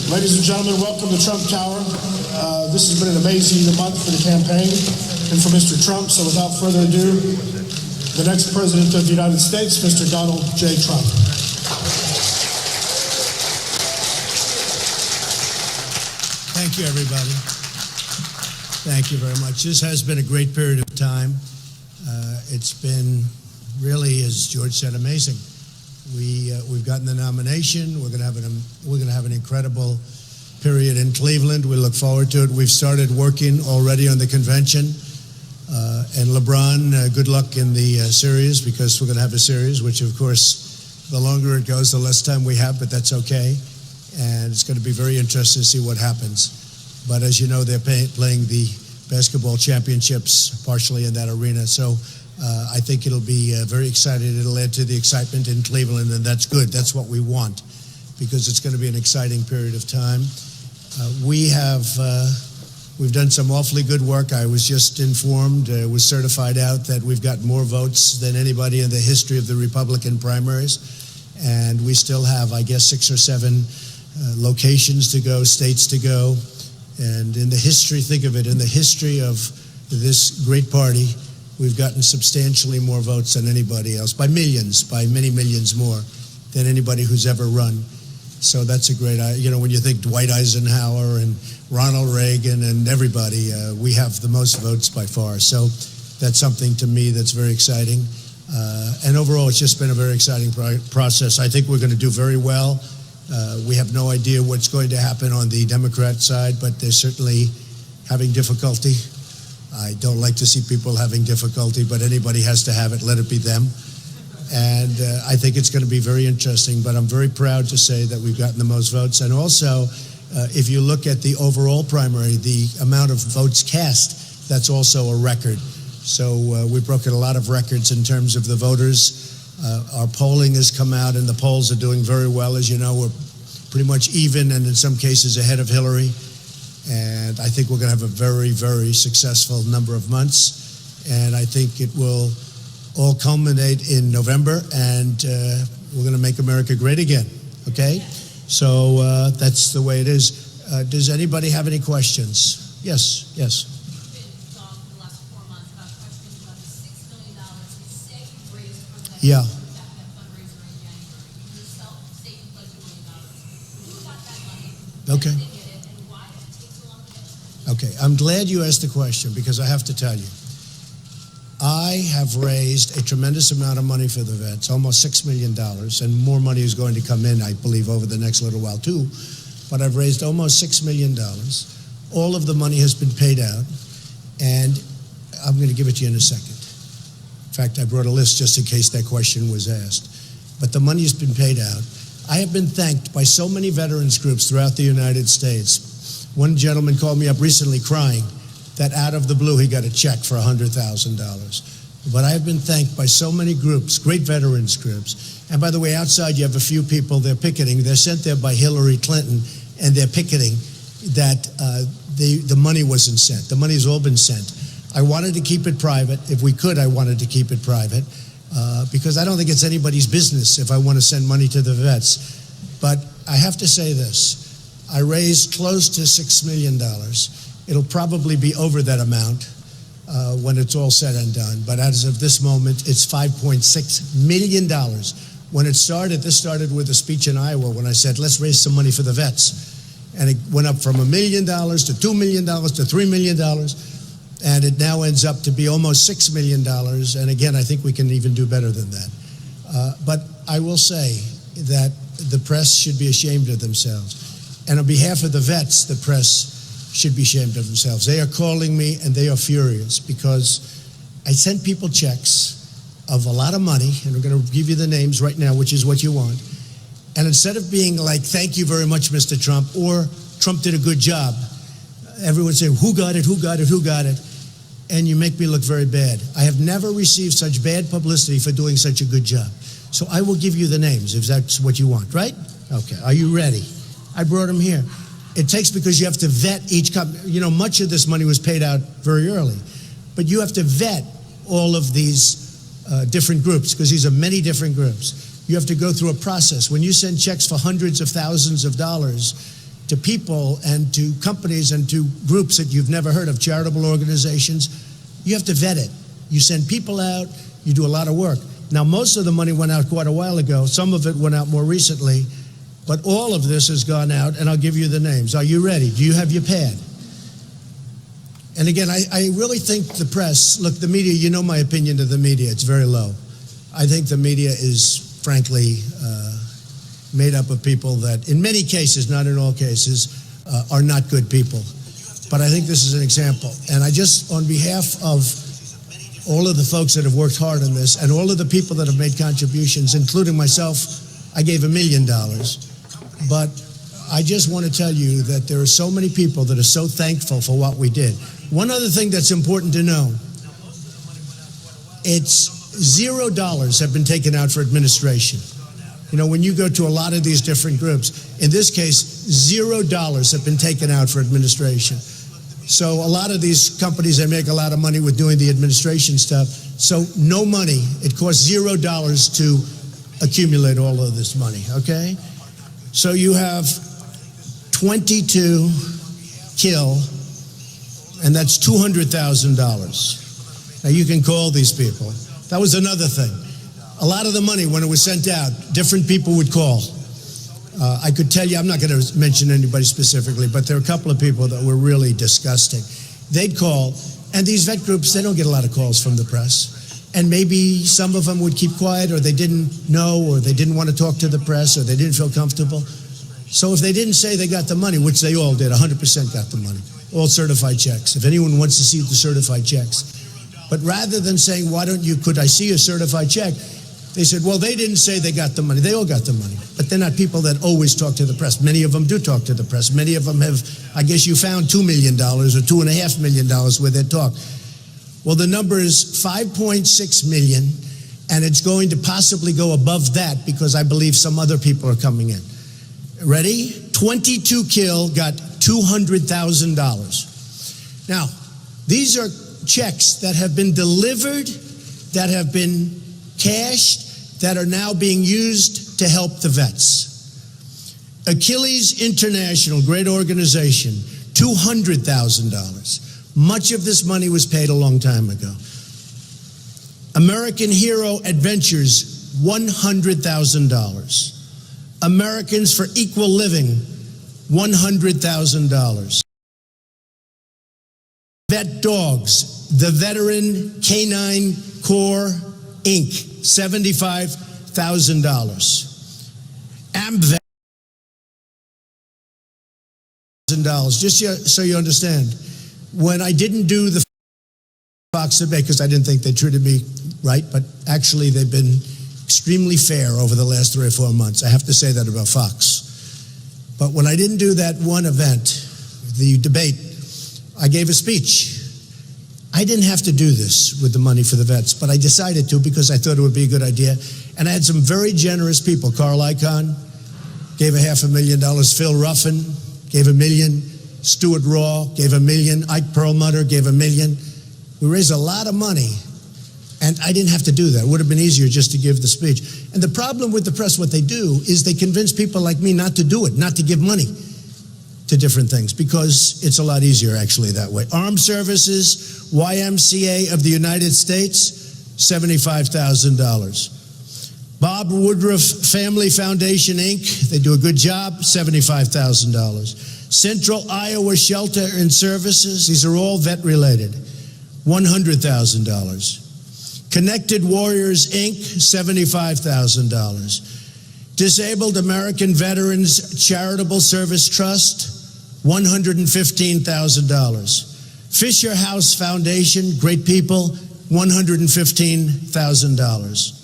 Ladies and gentlemen, welcome to Trump Tower. This has been an amazing month for the campaign and for Mr. Trump. So without further ado, the next President of the United States, Mr. Donald J. Trump. Thank you, everybody. Thank you very much. This has been a great period of time. It's been really, as George said, amazing. We've gotten the nomination. We're going to have an incredible period in Cleveland. We look forward to it. We've started working already on the convention. And LeBron, good luck in the series, because we're going to have a series, which, of course, the longer it goes, the less time we have, but that's okay. And it's going to be very interesting to see what happens. But as you know, they're playing the basketball championships partially in that arena. So I think it'll be very exciting. It'll add to the excitement in Cleveland, and that's good. That's what we want, because it's going to be an exciting period of time. We've done some awfully good work. I was just informed, was certified out that we've got more votes than anybody in the history of the Republican primaries. And we still have, I guess, 6 or 7 locations to go, states to go. And in the history, think of it, in the history of this great party, we've gotten substantially more votes than anybody else, by millions, by many millions more than anybody who's ever run. So that's a great, when you think Dwight Eisenhower and Ronald Reagan and everybody, we have the most votes by far. So that's something to me that's very exciting. And overall, it's just been a very exciting process. I think we're going to do very well. We have no idea what's going to happen on the Democrat side, but they're certainly having difficulty. I don't like to see people having difficulty, but anybody has to have it. Let it be them. And I think it's going to be very interesting, but I'm very proud to say that we've gotten the most votes. And also, if you look at the overall primary, the amount of votes cast, that's also a record. So we've broken a lot of records in terms of the voters. Our polling has come out, and the polls are doing very well. As you know, we're pretty much even, and in some cases ahead of Hillary. And I think we're going to have a very, very successful number of months. And I think it will all culminate in November, and we're going to make America great again, okay? So that's the way it is. Does anybody have any questions? Yes, yes. You've been talking the last 4 months about questions about the $6 million you say you raised from that, Yeah. that fundraiser in January. You yourself say you pledged $1 million. Who got that money? Okay. Did they get it, and why did it take so long to get it? Okay, I'm glad you asked the question, because I have to tell you, I have raised a tremendous amount of money for the vets, almost $6 million, and more money is going to come in, I believe, over the next little while too. But I've raised almost $6 million. All of the money has been paid out, and I'm going to give it to you in a second. In fact, I brought a list just in case that question was asked. But the money has been paid out. I have been thanked by so many veterans groups throughout the United States. One gentleman called me up recently crying that out of the blue he got a check for $100,000. But I have been thanked by so many groups, great veterans groups. And by the way, outside you have a few people, they're picketing. They're sent there by Hillary Clinton, and they're picketing that the money wasn't sent. The money's all been sent. I wanted to keep it private. If we could, I wanted to keep it private, because I don't think it's anybody's business if I want to send money to the vets. But I have to say this. I raised close to $6 million. It'll probably be over that amount when it's all said and done. But as of this moment, it's $5.6 million. When it started, this started with a speech in Iowa when I said, let's raise some money for the vets. And it went up from $1 million to $2 million to $3 million. And it now ends up to be almost $6 million. And again, I think we can even do better than that. But I will say that the press should be ashamed of themselves. And on behalf of the vets, the press should be ashamed of themselves. They are calling me, and they are furious, because I sent people checks of a lot of money, and we're going to give you the names right now, which is what you want. And instead of being like, thank you very much, Mr. Trump, or Trump did a good job, everyone say, who got it, who got it, who got it? And you make me look very bad. I have never received such bad publicity for doing such a good job. So I will give you the names if that's what you want, right? Okay, are you ready? I brought them here. It takes, because you have to vet each company. You know, much of this money was paid out very early, but you have to vet all of these different groups, because these are many different groups. You have to go through a process. When you send checks for hundreds of thousands of dollars, to people and to companies and to groups that you've never heard of, charitable organizations, you have to vet it. You send people out, you do a lot of work. Now, most of the money went out quite a while ago. Some of it went out more recently, but all of this has gone out, and I'll give you the names. Are you ready? Do you have your pad? And again, I really think the press, look, the media, you know my opinion of the media, it's very low. I think the media is, frankly, made up of people that, in many cases, not in all cases, are not good people. But I think this is an example. And I just, on behalf of all of the folks that have worked hard on this and all of the people that have made contributions, including myself, I gave $1 million. But I just want to tell you that there are so many people that are so thankful for what we did. One other thing that's important to know, it's $0 have been taken out for administration. You know, when you go to a lot of these different groups, in this case, $0 have been taken out for administration. So a lot of these companies, they make a lot of money with doing the administration stuff. So no money. It costs $0 to accumulate all of this money, okay? So you have 22 kill, and that's $200,000. Now you can call these people. That was another thing. A lot of the money, when it was sent out, different people would call. I could tell you, I'm not going to mention anybody specifically, but there are a couple of people that were really disgusting. They'd call, and these vet groups, they don't get a lot of calls from the press. And maybe some of them would keep quiet, or they didn't know, or they didn't want to talk to the press, or they didn't feel comfortable. So if they didn't say they got the money, which they all did, 100% got the money, all certified checks. If anyone wants to see the certified checks. But rather than saying, why don't you, could I see a certified check? They said, well, they didn't say they got the money. They all got the money. But they're not people that always talk to the press. Many of them do talk to the press. Many of them have, I guess you found $2 million or $2.5 million where they talk. Well, the number is 5.6 million, and it's going to possibly go above that because I believe some other people are coming in. Ready? 22 kill, got $200,000. Now, these are checks that have been delivered, that have been cashed, that are now being used to help the vets. Achilles International, great organization, $200,000. Much of this money was paid a long time ago. American Hero Adventures, $100,000. Americans for Equal Living, $100,000. Vet Dogs, the Veteran Canine Corps, Inc., $75,000. AmVet, $1,000. Just so you understand, when I didn't do the Fox debate, because I didn't think they treated me right, but actually they've been extremely fair over the last 3 or 4 months. I have to say that about Fox. But when I didn't do that one event, the debate, I gave a speech. I didn't have to do this with the money for the vets, but I decided to because I thought it would be a good idea. And I had some very generous people. Carl Icahn gave $500,000. Phil Ruffin gave $1 million. Stuart Raw gave $1 million. Ike Perlmutter gave $1 million. We raised a lot of money, and I didn't have to do that. It would have been easier just to give the speech. And the problem with the press, what they do is they convince people like me not to do it, not to give money to different things, because it's a lot easier actually that way. Armed Services, YMCA of the United States, $75,000. Bob Woodruff Family Foundation, Inc., they do a good job, $75,000. Central Iowa Shelter and Services, these are all vet-related, $100,000. Connected Warriors, Inc., $75,000. Disabled American Veterans Charitable Service Trust, $115,000. Fisher House Foundation, great people, $115,000.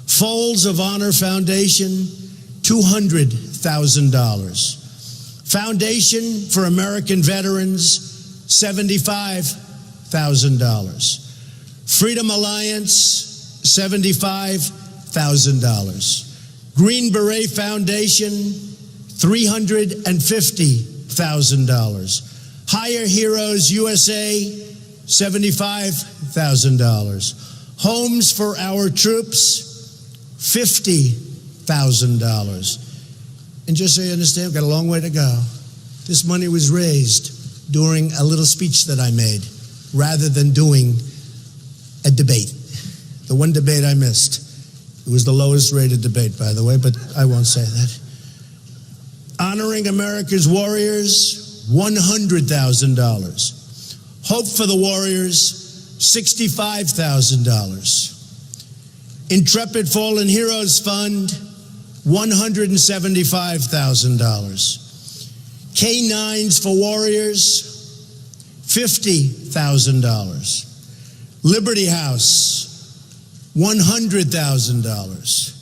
Folds of Honor Foundation, $200,000. Foundation for American Veterans, $75,000. Freedom Alliance, $75,000. Green Beret Foundation, $350,000. Higher Heroes USA, $75,000. Homes for Our Troops, $50,000. And just so you understand, we've got a long way to go. This money was raised during a little speech that I made, rather than doing a debate. The one debate I missed. It was the lowest rated debate, by the way, but I won't say that. Honoring America's warriors, $100,000. Hope for the Warriors, $65,000. Intrepid Fallen Heroes Fund, $175,000. K9s for Warriors, $50,000. Liberty House, $100,000.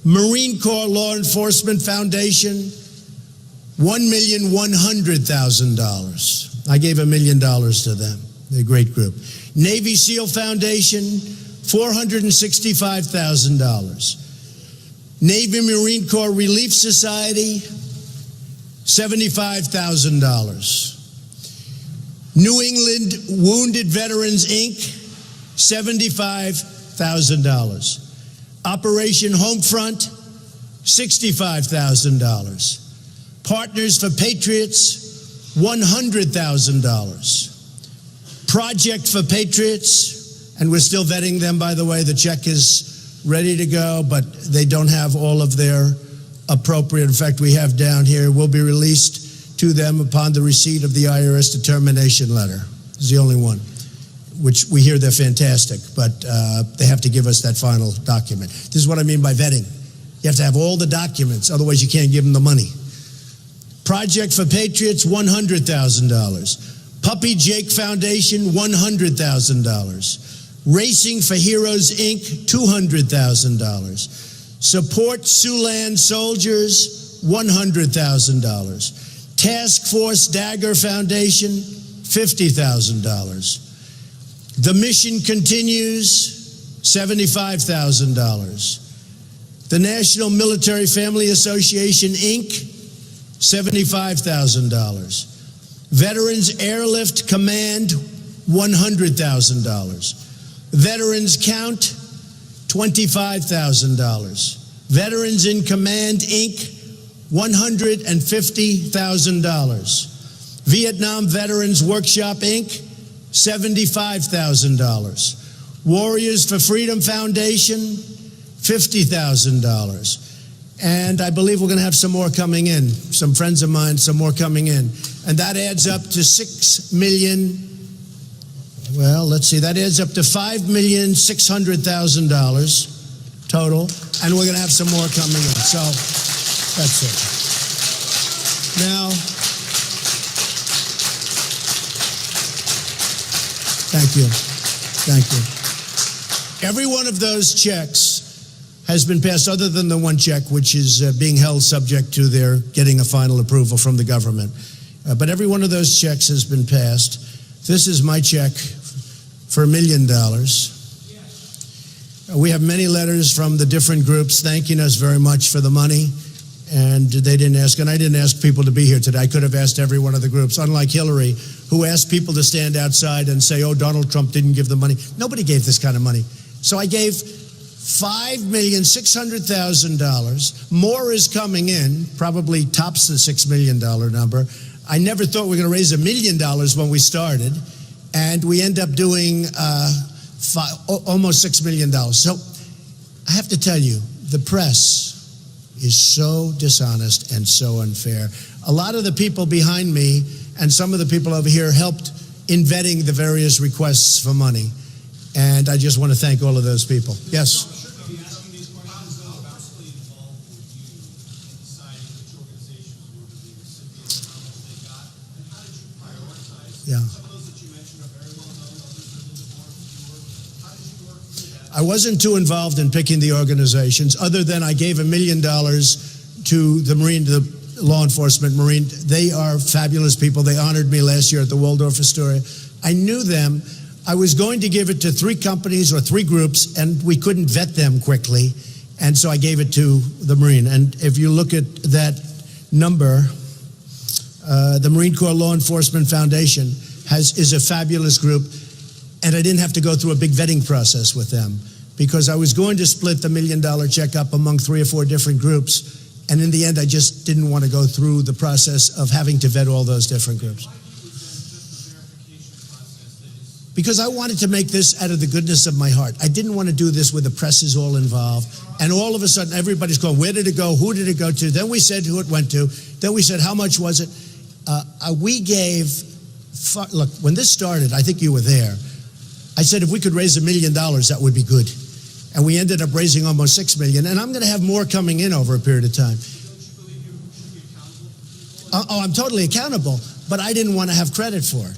Marine Corps Law Enforcement Foundation, $1,100,000. I gave $1 million to them. They're a great group. Navy SEAL Foundation, $465,000. Navy Marine Corps Relief Society, $75,000. New England Wounded Veterans, Inc., $75,000. Operation Homefront, $65,000. Partners for Patriots, $100,000. Project for Patriots, and we're still vetting them, by the way. The check is ready to go, but they don't have all of their appropriate. In fact, we have down here, will be released to them upon the receipt of the IRS determination letter. It's the only one, which we hear they're fantastic, but they have to give us that final document. This is what I mean by vetting. You have to have all the documents, otherwise you can't give them the money. Project for Patriots, $100,000. Puppy Jake Foundation, $100,000. Racing for Heroes, Inc., $200,000. Support Siouxland Soldiers, $100,000. Task Force Dagger Foundation, $50,000. The Mission Continues, $75,000. The National Military Family Association, Inc., $75,000. Veterans Airlift Command, $100,000. Veterans Count, $25,000. Veterans in Command, Inc., $150,000. Vietnam Veterans Workshop, Inc., $75,000. Warriors for Freedom Foundation, $50,000. And I believe we're going to have some more coming in. Some friends of mine, some more coming in. And that adds up to $6 million. Well, let's see. That adds up to $5,600,000 total. And we're going to have some more coming in. So that's it. Now, thank you. Thank you. Every one of those checks has been passed, other than the one check, which is being held subject to their getting a final approval from the government. But every one of those checks has been passed. This is my check for $1 million. We have many letters from the different groups thanking us very much for the money. And they didn't ask, and I didn't ask people to be here today. I could have asked every one of the groups, unlike Hillary, who asked people to stand outside and say, oh, Donald Trump didn't give the money. Nobody gave this kind of money. So I gave $5,600,000. More is coming in, probably tops the $6 million number. I never thought we were going to raise $1 million when we started, and we end up doing almost $6 million. So I have to tell you, the press is so dishonest and so unfair. A lot of the people behind me and some of the people over here helped in vetting the various requests for money. And I just want to thank all of those people. Yes? Yeah. I wasn't too involved in picking the organizations, other than I gave $1 million to the law enforcement Marine. They are fabulous people. They honored me last year at the Waldorf Astoria. I knew them. I was going to give it to 3 companies or 3 groups, and we couldn't vet them quickly, and so I gave it to the Marine. And if you look at that number, the Marine Corps Law Enforcement Foundation is a fabulous group, and I didn't have to go through a big vetting process with them, because I was going to split the $1 million check up among 3 or 4 different groups, And in the end, I just didn't want to go through the process of having to vet all those different groups. Because I wanted to make this out of the goodness of my heart. I didn't want to do this where the press is all involved. And all of a sudden, everybody's going, where did it go? Who did it go to? Then we said who it went to. Then we said, how much was it? We gave, look, when this started, I think you were there. I said, if we could raise $1 million, that would be good. And we ended up raising almost $6 million. And I'm going to have more coming in over a period of time. I'm totally accountable, but I didn't want to have credit for it.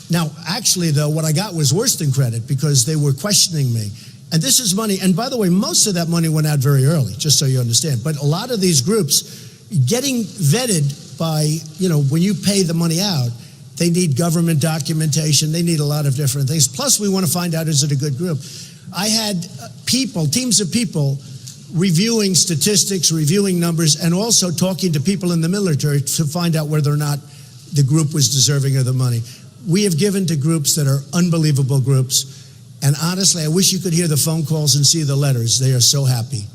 Now, actually, though, what I got was worse than credit because they were questioning me. And this is money. And by the way, most of that money went out very early, just so you understand. But a lot of these groups getting vetted by, when you pay the money out, they need government documentation. They need a lot of different things. Plus, we want to find out, is it a good group? I had teams of people reviewing statistics, reviewing numbers, and also talking to people in the military to find out whether or not the group was deserving of the money. We have given to groups that are unbelievable groups. And honestly, I wish you could hear the phone calls and see the letters. They are so happy.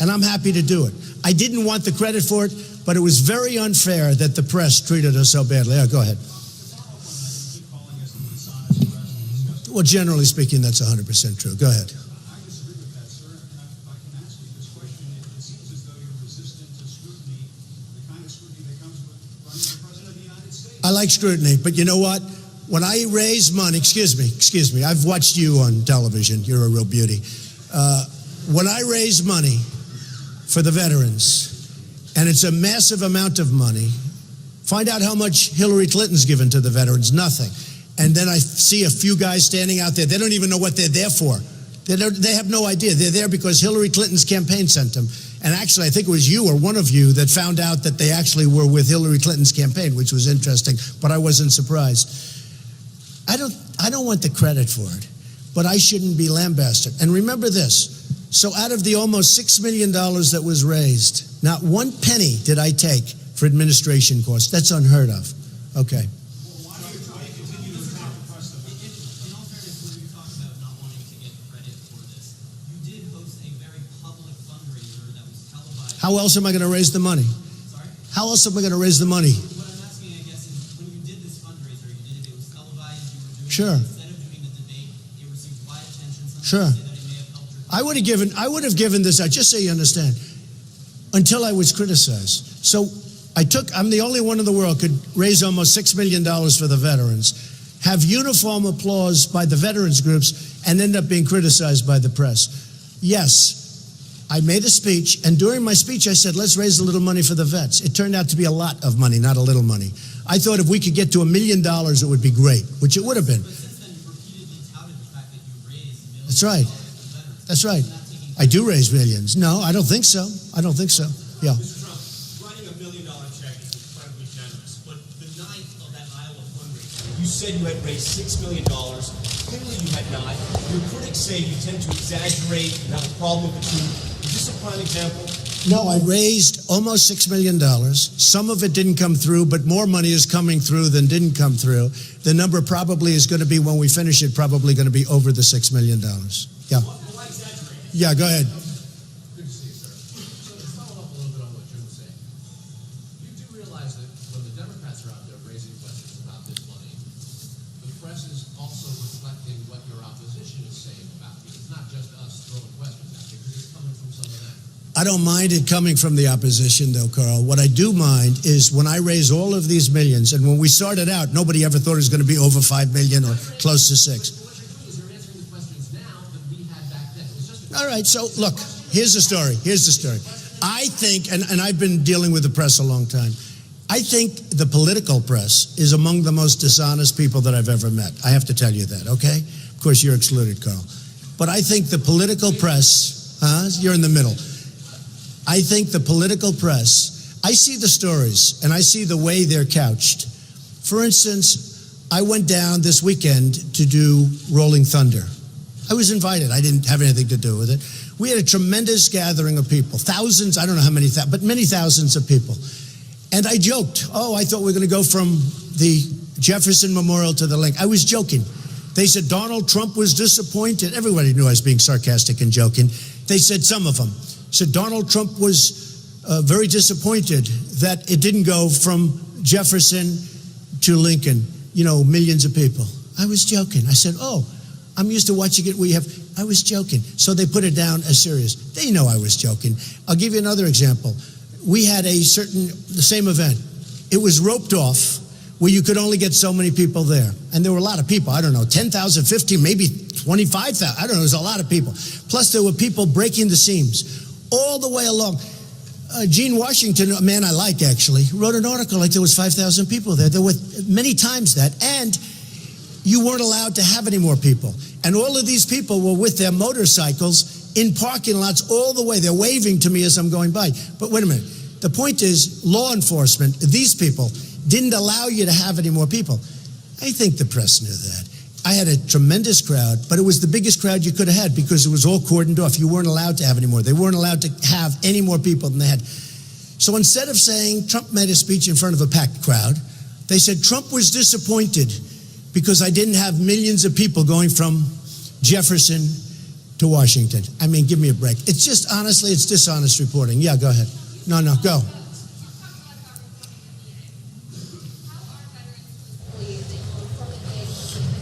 And I'm happy to do it. I didn't want the credit for it, but it was very unfair that the press treated us so badly. Go ahead. Well, generally speaking, that's 100% true. Go ahead. I disagree with that, sir. And if I can ask you this question, it seems as though you're resistant to scrutiny, the kind of scrutiny that comes with running for president of the United States. I like scrutiny, but you know what? When I raise money, excuse me, I've watched you on television. You're a real beauty. When I raise money for the veterans, and it's a massive amount of money, find out how much Hillary Clinton's given to the veterans, nothing. And then I see a few guys standing out there. They don't even know what they're there for. They have no idea. They're there because Hillary Clinton's campaign sent them. And actually, I think it was you or one of you that found out that they actually were with Hillary Clinton's campaign, which was interesting, but I wasn't surprised. I don't want the credit for it, but I shouldn't be lambasted. And remember this. So out of the almost $6 million that was raised, not one penny did I take for administration costs. That's unheard of. Okay. How else am I going to raise the money? Sorry? How else am I going to raise the money? What I'm asking, I guess, is when you did this fundraiser, it was televised, you were doing Sure. it, instead of doing the debate, it received wide attention. Some Sure. people say that it may have helped your I would have given this out, just so you understand, until I was criticized. So I'm the only one in the world could raise almost $6 million for the veterans, have uniform applause by the veterans groups, and end up being criticized by the press. Yes, I made a speech, and during my speech, I said, let's raise a little money for the vets. It turned out to be a lot of money, not a little money. I thought if we could get to $1 million, it would be great, which it would have been. But since then, you've repeatedly touted the fact that you raised millions That's right. of dollars for veterans. That's right. Isn't that taking I do raise millions. No, I don't think so. I don't think so. Yeah. Mr. Trump, writing $1 million check is incredibly generous, but the night of that Iowa fundraiser, you said you had raised $6 million. Clearly you had not. Your critics say you tend to exaggerate and have a problem with the truth. Is this a prime example? No, I raised almost $6 million. Some of it didn't come through, but more money is coming through than didn't come through. The number probably is going to be, when we finish it, probably going to be over the $6 million. Yeah. Why exaggerate? Yeah, go ahead. Good to see you, sir. So to follow up a little bit on what Jim was saying, you do realize that when the Democrats are out there raising questions about this money, the press is also reflecting what your opposition is saying about it. It's not just us throwing questions at you, because it's coming from some of them. I don't mind it coming from the opposition, though, Carl. What I do mind is when I raise all of these millions, and when we started out, nobody ever thought it was going to be over $5 million or close to $6. What you're doing is you're answering the questions now that we had back then. It was just a All right, so look, here's the story. I think, and I've been dealing with the press a long time, I think the political press is among the most dishonest people that I've ever met. I have to tell you that, okay? Of course, you're excluded, Carl. But I think the political press, you're in the middle. I think the political press, I see the stories, and I see the way they're couched. For instance, I went down this weekend to do Rolling Thunder. I was invited. I didn't have anything to do with it. We had a tremendous gathering of people, thousands, I don't know how many, but many thousands of people. And I joked, I thought we were going to go from the Jefferson Memorial to the Link. I was joking. They said Donald Trump was disappointed. Everybody knew I was being sarcastic and joking. They said, some of them said Donald Trump was very disappointed that it didn't go from Jefferson to Lincoln, millions of people. I was joking. I said, oh, I'm used to watching it. I was joking. So they put it down as serious. They know I was joking. I'll give you another example. We had the same event. It was roped off where you could only get so many people there. And there were a lot of people. I don't know, 10,000, 15, maybe 25,000. I don't know, there was a lot of people. Plus there were people breaking the seams all the way along. Gene Washington, a man I like actually, wrote an article like there was 5,000 people there. There were many times that. And you weren't allowed to have any more people. And all of these people were with their motorcycles in parking lots all the way. They're waving to me as I'm going by. But wait a minute. The point is, law enforcement, these people, didn't allow you to have any more people. I think the press knew that. I had a tremendous crowd, but it was the biggest crowd you could have had because it was all cordoned off. You weren't allowed to have any more. They weren't allowed to have any more people than they had. So instead of saying Trump made a speech in front of a packed crowd, they said Trump was disappointed because I didn't have millions of people going from Jefferson to Washington. I mean, give me a break. It's just, honestly, it's dishonest reporting. Yeah, go ahead. No, go.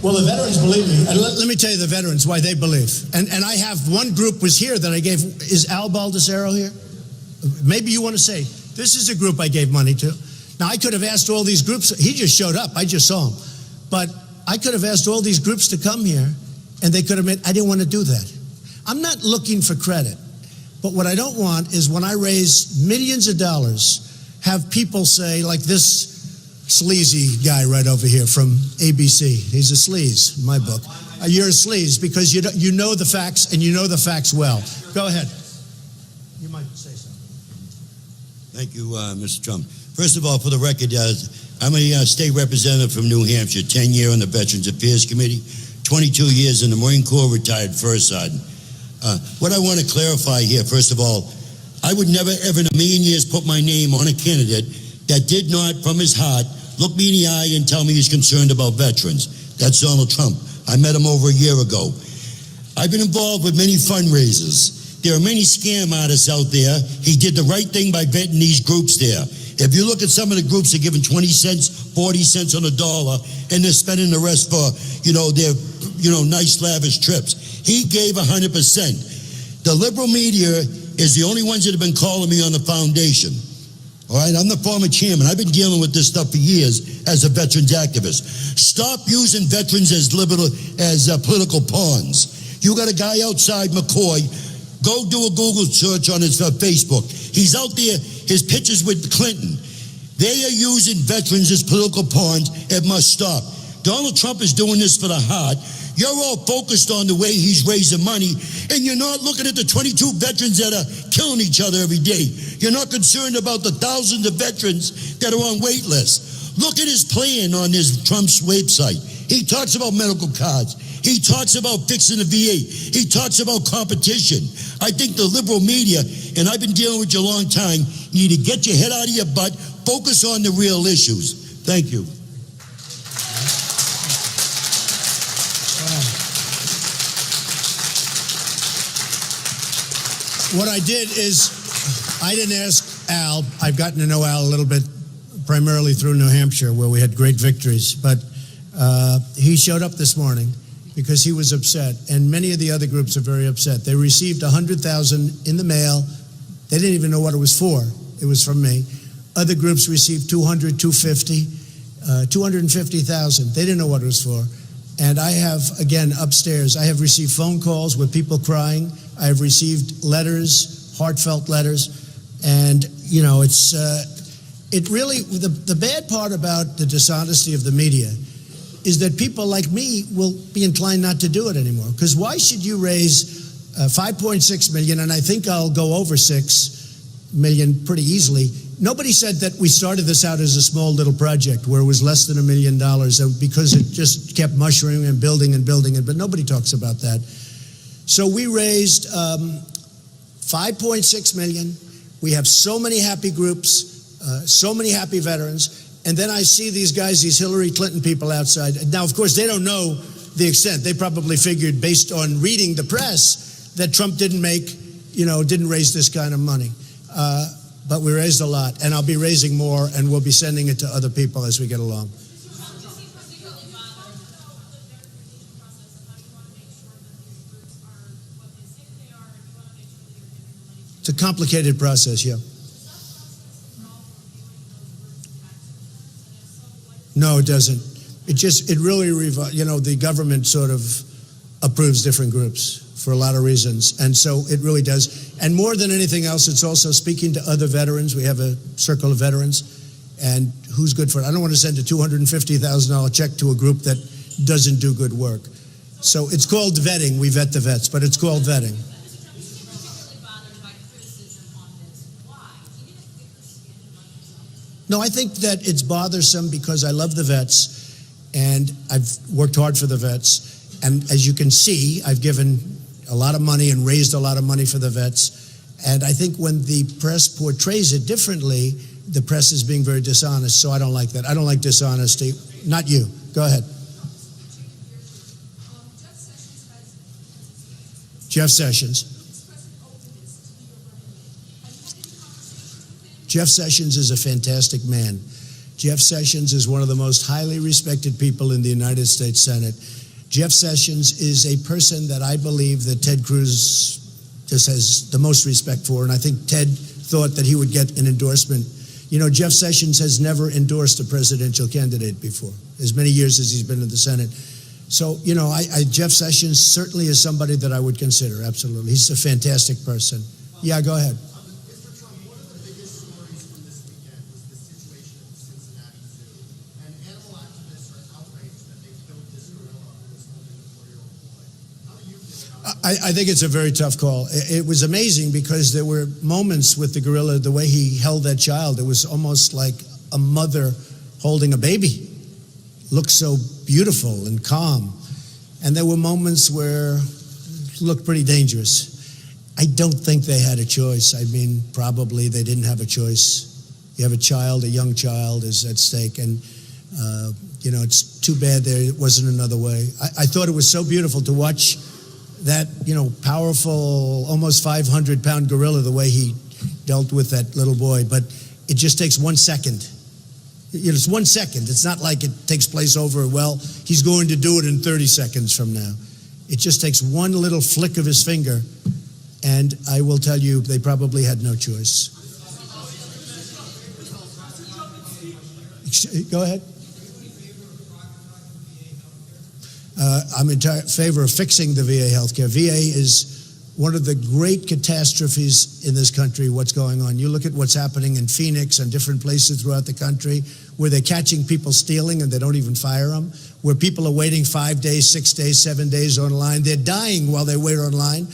Well, the veterans believe me. And let me tell you the veterans why they believe. And I have one group was here that I gave. Is Al Baldessero here? Maybe you want to say, this is a group I gave money to. Now, I could have asked all these groups. He just showed up. I just saw him. But I could have asked all these groups to come here, and they could have I didn't want to do that. I'm not looking for credit. But what I don't want is when I raise millions of dollars, have people say, like this sleazy guy right over here from ABC. He's a sleaze in my book. You're a sleaze because you know the facts and you know the facts well. Go ahead. You might say something. Thank you, Mr. Trump. First of all, for the record, I'm a state representative from New Hampshire, 10 years on the Veterans Affairs Committee, 22 years in the Marine Corps, retired first sergeant. What I want to clarify here, first of all, I would never, ever in a million years put my name on a candidate that did not, from his heart, look me in the eye and tell me he's concerned about veterans. That's Donald Trump. I met him over a year ago. I've been involved with many fundraisers. There are many scam artists out there. He did the right thing by vetting these groups there. If you look at some of the groups, they're giving 20 cents, 40 cents on a dollar, and they're spending the rest for, their, nice lavish trips. He gave 100%. The liberal media is the only ones that have been calling me on the foundation. All right, I'm the former chairman. I've been dealing with this stuff for years as a veterans activist. Stop using veterans as political pawns. You got a guy outside McCoy. Go do a Google search on his Facebook. He's out there, his pictures with Clinton. They are using veterans as political pawns. It must stop. Donald Trump is doing this for the heart. You're all focused on the way he's raising money, and you're not looking at the 22 veterans that are killing each other every day. You're not concerned about the thousands of veterans that are on wait lists. Look at his plan on his Trump's website. He talks about medical cards. He talks about fixing the VA. He talks about competition. I think the liberal media, and I've been dealing with you a long time, you need to get your head out of your butt, focus on the real issues. Thank you. What I did is, I didn't ask Al. I've gotten to know Al a little bit, primarily through New Hampshire, where we had great victories. But he showed up this morning because he was upset, and many of the other groups are very upset. They received $100,000 in the mail. They didn't even know what it was for. It was from me. Other groups received $200,000, $250,000, $250,000. They didn't know what it was for. And I have, again, upstairs, I have received phone calls with people crying. I have received letters, heartfelt letters, and it really, the bad part about the dishonesty of the media is that people like me will be inclined not to do it anymore. Because why should you raise 5.6 million, and I think I'll go over 6 million pretty easily. Nobody said that we started this out as a small little project where it was less than $1 million because it just kept mushrooming and building, but nobody talks about that. So we raised 5.6 million. We have so many happy groups, so many happy veterans. And then I see these guys, these Hillary Clinton people outside. Now, of course, they don't know the extent. They probably figured based on reading the press that Trump didn't raise this kind of money. but we raised a lot, and I'll be raising more, and we'll be sending it to other people as we get along. It's a complicated process, yeah. No, it doesn't. It really, the government sort of approves different groups for a lot of reasons. And so it really does. And more than anything else, it's also speaking to other veterans. We have a circle of veterans, and who's good for it. I don't want to send a $250,000 check to a group that doesn't do good work. So it's called vetting. We vet the vets, but it's called vetting. No, I think that it's bothersome because I love the vets, and I've worked hard for the vets. And as you can see, I've given a lot of money and raised a lot of money for the vets. And I think when the press portrays it differently, the press is being very dishonest. So I don't like that. I don't like dishonesty. Not you. Go ahead. Jeff Sessions. Jeff Sessions is a fantastic man. Jeff Sessions is one of the most highly respected people in the United States Senate. Jeff Sessions is a person that I believe that Ted Cruz just has the most respect for, and I think Ted thought that he would get an endorsement. You know, Jeff Sessions has never endorsed a presidential candidate before, as many years as he's been in the Senate. So, you know, Jeff Sessions certainly is somebody that I would consider, absolutely. He's a fantastic person. Yeah, go ahead. I think it's a very tough call. It was amazing because there were moments with the gorilla, the way he held that child, it was almost like a mother holding a baby. Looked so beautiful and calm. And there were moments where it looked pretty dangerous. I don't think they had a choice. I mean, probably they didn't have a choice. You have a child, a young child is at stake. And, you know, it's too bad there wasn't another way. I thought it was so beautiful to watch that, you know, powerful, almost 500-pound gorilla, the way he dealt with that little boy. But it just takes 1 second. You know, it's 1 second. It's not like it takes place over, well, he's going to do it in 30 seconds from now. It just takes one little flick of his finger, and I will tell you, they probably had no choice. Go ahead. I'm in favor of fixing the VA healthcare. VA is one of the great catastrophes in this country, what's going on. You look at what's happening in Phoenix and different places throughout the country where they're catching people stealing and they don't even fire them, where people are waiting 5 days, 6 days, 7 days online. They're dying while they wait online.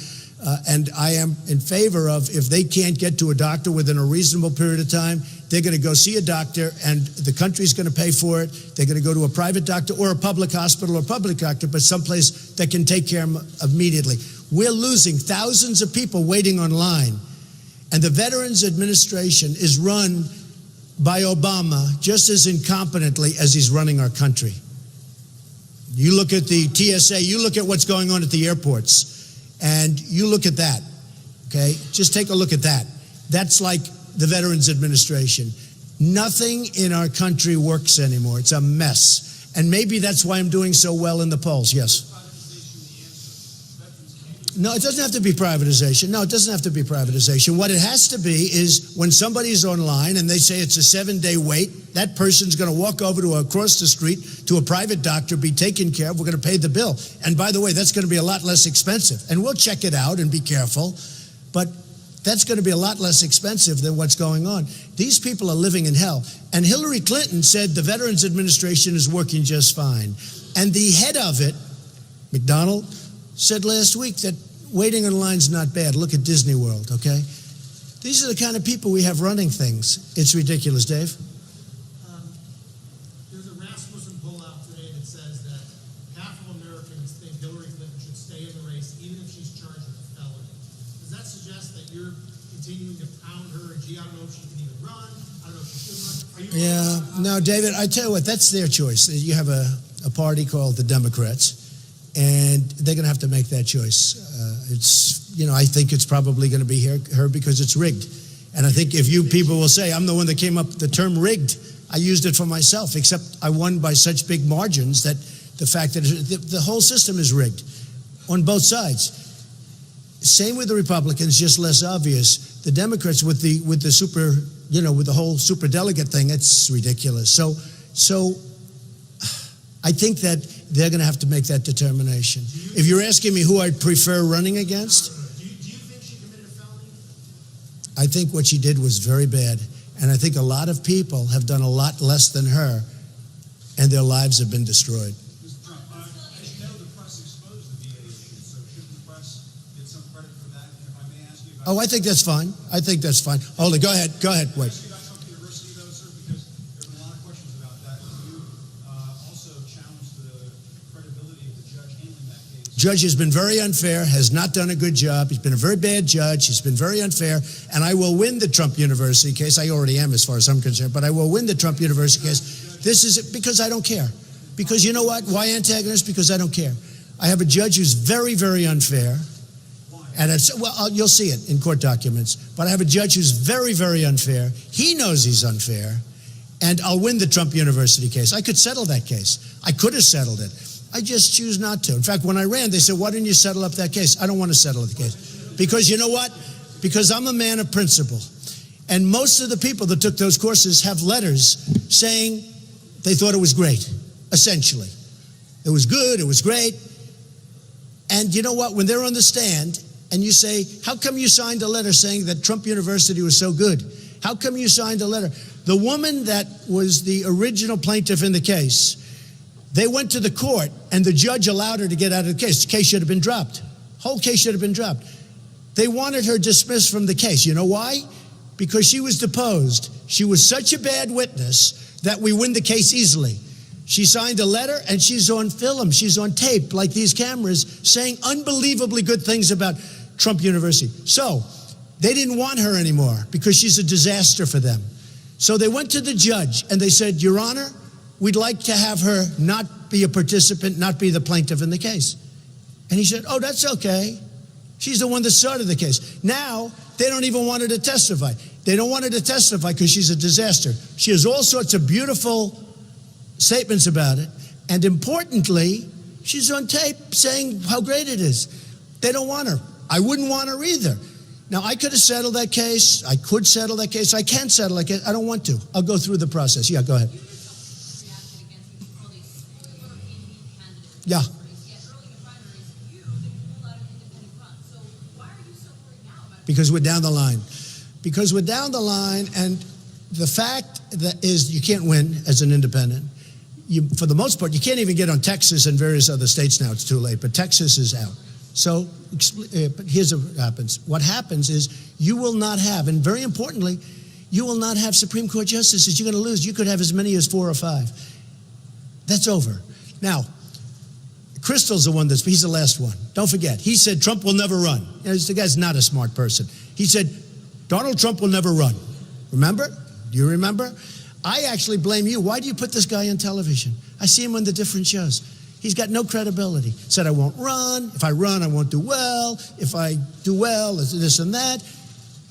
And I am in favor of, if they can't get to a doctor within a reasonable period of time, they're going to go see a doctor and the country's going to pay for it. They're going to go to a private doctor or a public hospital or public doctor, but someplace that can take care of them immediately. We're losing thousands of people waiting online. And the Veterans Administration is run by Obama just as incompetently as he's running our country. You look at the TSA, you look at what's going on at the airports. And you look at that, okay? Just take a look at that. That's like the Veterans Administration. Nothing in our country works anymore. It's a mess. And maybe that's why I'm doing so well in the polls. Yes? No, it doesn't have to be privatization. No, it doesn't have to be privatization. What it has to be is when somebody's online and they say it's a 7-day wait, that person's going to walk over to across the street to a private doctor, be taken care of. We're going to pay the bill. And by the way, that's going to be a lot less expensive. And we'll check it out and be careful. But that's going to be a lot less expensive than what's going on. These people are living in hell. And Hillary Clinton said the Veterans Administration is working just fine. And the head of it, McDonald, said last week that waiting in line's not bad. Look at Disney World, okay? These are the kind of people we have running things. It's ridiculous, Dave. There's a Rasmussen poll out today that says that half of Americans think Hillary Clinton should stay in the race even if she's charged with a felony. Does that suggest that you're continuing to pound her? Gee, I don't know if she can even run. I don't know if she should run. Yeah, no, David, I tell you what, that's their choice. You have a party called the Democrats, and they're going to have to make that choice. It's, you know, I think it's probably going to be her because it's rigged. And I think if you people will say, I'm the one that came up with the term rigged, I used it for myself, except I won by such big margins that the fact that the whole system is rigged on both sides. Same with the Republicans, just less obvious. The Democrats with the super, with the whole super delegate thing, it's ridiculous. So I think that they're going to have to make that determination. If you're asking me who I'd prefer running against, Do you think she committed a felony? I think what she did was very bad. And I think a lot of people have done a lot less than her, and their lives have been destroyed. Mr. Trump, as you know, the press exposed the VA issue, so shouldn't the press get some credit for that? And if I may ask you about... Oh, I think that's fine. Hold it. Go ahead. Wait. Ask you about Trump University, though, sir, because there have been a lot of questions about that. You also challenged the credibility of the judge handling that case. Judge has been very unfair, has not done a good job. He's been a very bad judge. He's been very unfair. And I will win the Trump University case. I already am as far as I'm concerned, but I will win the Trump University case. This is because I don't care. Because you know what? Why antagonist? Because I don't care. I have a judge who's very, very unfair. And you'll see it in court documents. But I have a judge who's very, very unfair. He knows he's unfair. And I'll win the Trump University case. I could settle that case. I could have settled it. I just choose not to. In fact, when I ran, they said, why didn't you settle up that case? I don't want to settle the case. Because you know what? Because I'm a man of principle. And most of the people that took those courses have letters saying they thought it was great, essentially. It was good, it was great. And you know what? When they're on the stand and you say, how come you signed a letter saying that Trump University was so good? How come you signed a letter? The woman that was the original plaintiff in the case, they went to the court and the judge allowed her to get out of the case. The case should have been dropped. Whole case should have been dropped. They wanted her dismissed from the case. You know why? Because she was deposed. She was such a bad witness that we win the case easily. She signed a letter and she's on film. She's on tape, like these cameras, saying unbelievably good things about Trump University. So they didn't want her anymore because she's a disaster for them. So they went to the judge and they said, Your Honor, we'd like to have her not be a participant, not be the plaintiff in the case. And he said, oh, that's okay. She's the one that started the case. Now, they don't even want her to testify. They don't want her to testify because she's a disaster. She has all sorts of beautiful statements about it. And importantly, she's on tape saying how great it is. They don't want her. I wouldn't want her either. Now, I could have settled that case. I could settle that case. I can't settle that case. I don't want to. I'll go through the process. Yeah, go ahead. Yeah. Because we're down the line. Because we're down the line, and the fact that is you can't win as an independent. For the most part, you can't even get on Texas and various other states now. It's too late, but Texas is out. So but here's what happens. What happens is you will not have, and very importantly, you will not have Supreme Court justices. You're going to lose. You could have as many as 4 or 5. That's over. Now, Crystal's the one he's the last one. Don't forget. He said Trump will never run. The guy's not a smart person. He said Donald Trump will never run. Remember? Do you remember? I actually blame you. Why do you put this guy on television? I see him on the different shows. He's got no credibility. Said I won't run. If I run, I won't do well. If I do well, it's this and that.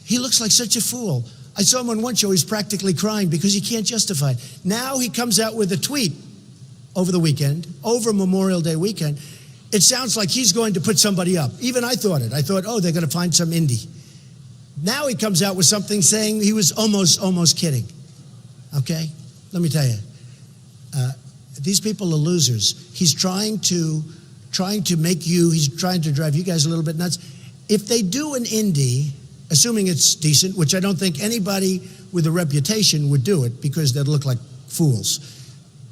He looks like such a fool. I saw him on one show. He's practically crying because he can't justify it. Now he comes out with a tweet over the weekend, over Memorial Day weekend. It sounds like he's going to put somebody up. Even I thought it. I thought, oh, they're going to find some indie. Now he comes out with something saying he was almost kidding. Okay? Let me tell you. These people are losers. He's trying to make you, he's trying to drive you guys a little bit nuts. If they do an indie, assuming it's decent, which I don't think anybody with a reputation would do it because they'd look like fools.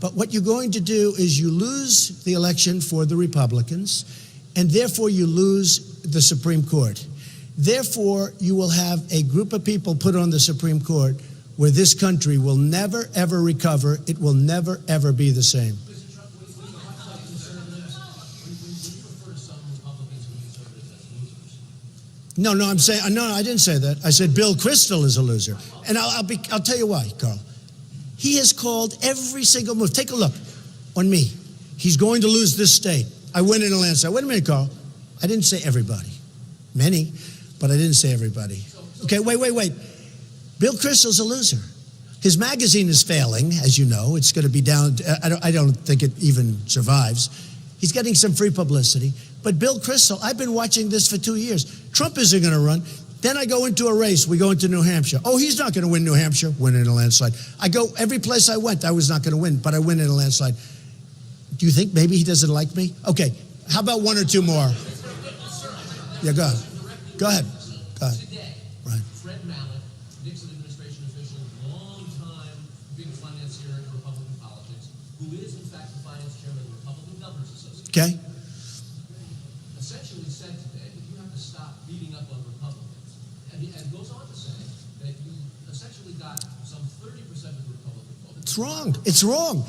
But what you're going to do is you lose the election for the Republicans, and therefore you lose the Supreme Court. Therefore, you will have a group of people put on the Supreme Court where this country will never, ever recover. It will never, ever be the same. Mr. Trump, when you refer to some Republicans and conservatives as losers? No, I didn't say that. I said Bill Kristol is a loser. And I'll tell you why, Carl. He has called every single move. Take a look on me. He's going to lose this state. I went in a landslide. Wait a minute, Carl. I didn't say everybody. Many, but I didn't say everybody. Okay, wait. Bill Kristol's a loser. His magazine is failing, as you know. It's going to be down. I don't think it even survives. He's getting some free publicity. But Bill Kristol, I've been watching this for 2 years. Trump isn't going to run. Then I go into a race. We go into New Hampshire. Oh, he's not going to win New Hampshire. Win in a landslide. I go every place I went, I was not going to win, but I win in a landslide. Do you think maybe he doesn't like me? Okay, how about one or two more? Yeah, go ahead. Go ahead. Go ahead. Today, Right. Fred Malek, Nixon administration official, long-time big financier in Republican politics, who is in fact the finance chairman of the Republican Governors Association, Okay. essentially said today that you have to stop beating up on Republicans. And goes on to say that you essentially got some 30% of the Republican vote. It's wrong. It's wrong.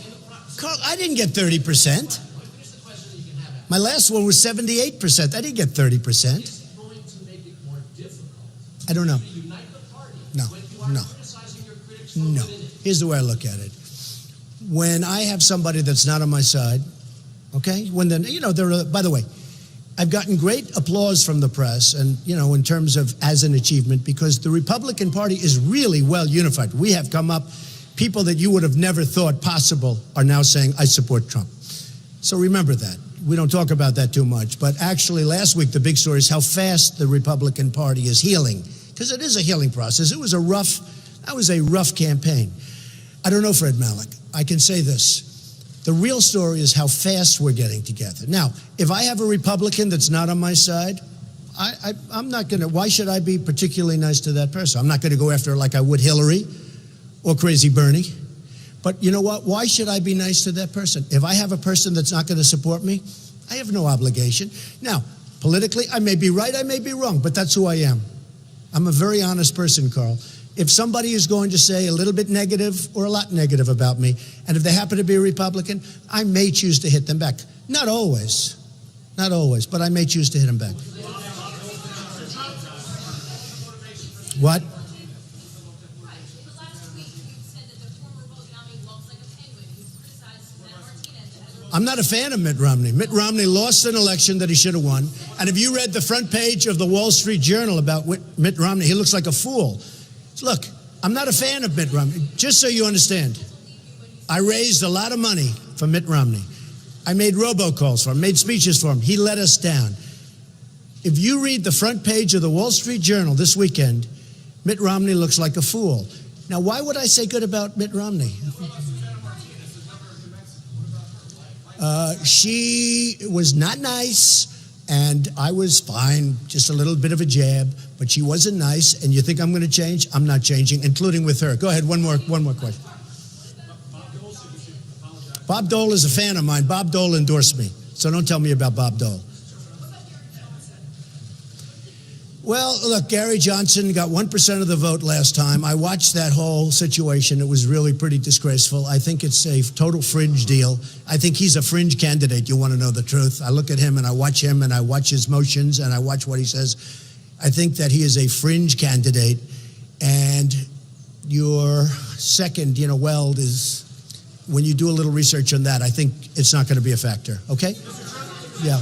Carl, I didn't get 30%. Here's the question that you can have at. My last one was 78%. I didn't get 30%. Is it going to make it more difficult I don't know. to unite the party No, when you are no. criticizing your critics from No. within it? Here's the way I look at it. When I have somebody that's not on my side, okay, when then, by the way, I've gotten great applause from the press and, in terms of as an achievement, because the Republican Party is really well unified. We have come up, people that you would have never thought possible are now saying, I support Trump. So remember that. We don't talk about that too much. But actually, last week, the big story is how fast the Republican Party is healing, because it is a healing process. That was a rough campaign. I don't know, Fred Malek. I can say this. The real story is how fast we're getting together. Now, if I have a Republican that's not on my side, I'm not going to, why should I be particularly nice to that person? I'm not going to go after her like I would Hillary or Crazy Bernie. But you know what? Why should I be nice to that person? If I have a person that's not going to support me, I have no obligation. Now, politically, I may be right, I may be wrong, but that's who I am. I'm a very honest person, Carl. If somebody is going to say a little bit negative or a lot negative about me, and if they happen to be a Republican, I may choose to hit them back. Not always, but I may choose to hit them back. What? Right, but last week you said that the former Republican nominee walks like a penguin. You criticized Matt Martinez. I'm not a fan of Mitt Romney. Mitt Romney lost an election that he should have won. And if you read the front page of the Wall Street Journal about Mitt Romney, he looks like a fool. Look, I'm not a fan of Mitt Romney. Just so you understand, I raised a lot of money for Mitt Romney. I made robocalls for him, made speeches for him. He let us down. If you read the front page of the Wall Street Journal this weekend, Mitt Romney looks like a fool. Now, why would I say good about Mitt Romney? She was not nice, and I was fine, just a little bit of a jab, but she wasn't nice, and you think I'm going to change? I'm not changing, including with her. Go ahead, one more question. Bob Dole is a fan of mine. Bob Dole endorsed me, so don't tell me about Bob Dole. Well, look, Gary Johnson got 1% of the vote last time. I watched that whole situation. It was really pretty disgraceful. I think it's a total fringe deal. I think he's a fringe candidate. You want to know the truth? I look at him and I watch his motions and I watch what he says. I think that he is a fringe candidate. And your second, Weld is, when you do a little research on that, I think it's not going to be a factor. Okay? Yeah.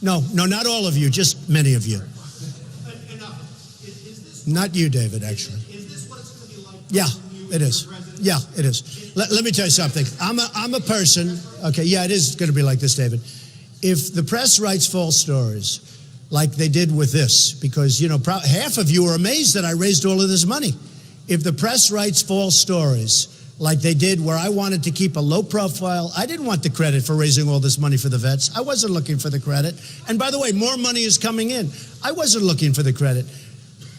No, not all of you, just many of you. Not you, David, actually. Is this what it's going to be like? Yeah, it is. Yeah, it is. Let me tell you something. I'm a person. Okay, yeah, it is going to be like this, David. If the press writes false stories, like they did with this, because, half of you are amazed that I raised all of this money. If the press writes false stories, like they did where I wanted to keep a low profile. I didn't want the credit for raising all this money for the vets. I wasn't looking for the credit. And by the way, more money is coming in. I wasn't looking for the credit.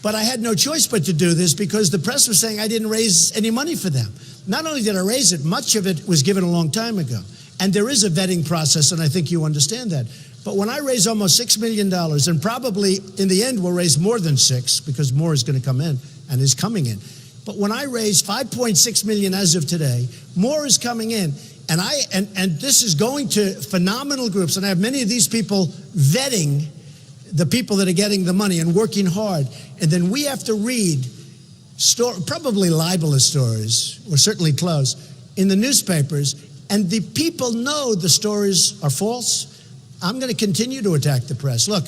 But I had no choice but to do this because the press was saying I didn't raise any money for them. Not only did I raise it, much of it was given a long time ago. And there is a vetting process, and I think you understand that. But when I raise almost $6 million, and probably in the end we'll raise more than 6 because more is going to come in and is coming in. But when I raise 5.6 million as of today, more is coming in, and this is going to phenomenal groups, and I have many of these people vetting the people that are getting the money and working hard, and then we have to read probably libelous stories, or certainly close, in the newspapers, and the people know the stories are false, I'm going to continue to attack the press. Look,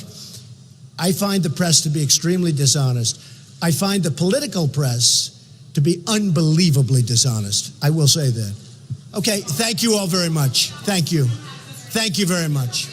I find the press to be extremely dishonest. I find the political press to be unbelievably dishonest. I will say that. Okay, thank you all very much. Thank you. Thank you very much.